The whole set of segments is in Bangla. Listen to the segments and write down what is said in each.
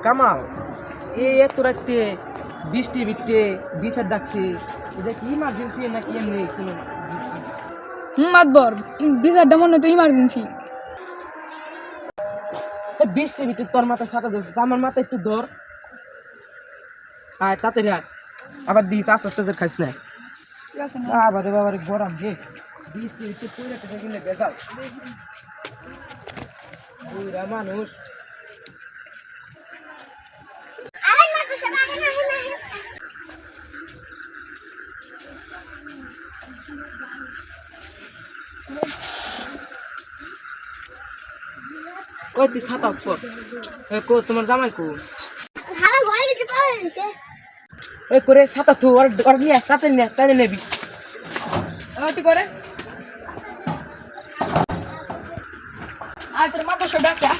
কামাল এই এত রাত্রে বৃষ্টি বিটে বিচার ডাকছে, এটা কি ইমার্জেন্সি নাকি এমনি কোনো? মাতবর বিচারটা মনে তো ইমার্জেন্সি। বৃষ্টি বিটে তোর মাথায় ছাতা ধরছিস, আমার মাথায় একটু ধর। আয় তাড়াতাড়ি আয়, আবার দিস আস্তে খাইস না। ঠিক আছে না? বাবারে বাবারে গরম রে, বৃষ্টি বিটে পুরো কেটে গেলে বেজাল পুরা মানুষ। ওই তুই ছাতা উপর কো, তোমার জামাই কো? ওই করে ছাতা তু ওর নিয়ে তাড়াতাড়ি নে, টানে নেবি। তুই করে তোর মাথা সব ডাক্তার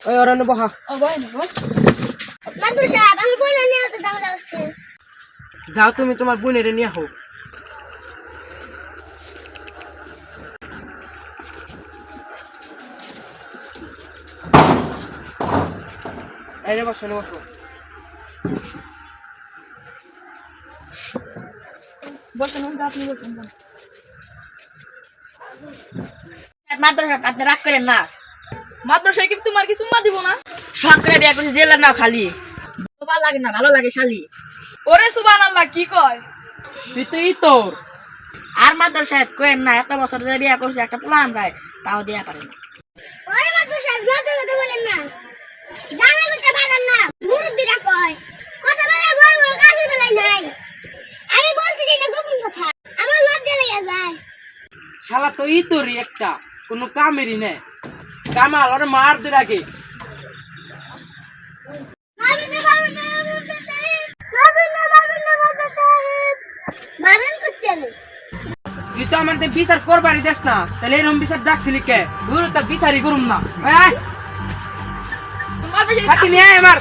ওই ওরা নেবো হা। যাও তুমি তোমার বোনের নিয়ে হোক। এনে বসো এনে বসো। বলছেন আপনি বলছেন মাদ্রাসা আপনি রাগ করেন না। মাদ্রাসায় কি তোমার কি চুম্মা দিব না? শঙ্করে বিয়া করছি জেলার না খালি ভালো লাগে না, ভালো লাগে শালি। ওরে সুবহানাল্লাহ কি কয়? তুই তো ই তোর আর মাদ্রাসা কেন না, এত বছর ধরে বিয়া করছে, একটা প্লান যায় তাও দেয়া পারে না। শালা তো ই তোরই একটা, কোনো কামেরই নেই। কামাল ওরে মার দে আগে। তুই তো আমাদের বিচার করবারই দেস না, তাহলে এরকম বিচার ডাকছিলি কে? গুরু তার বিচারই করুম না। মাদ্রাসায় নিয়ে আয় আমার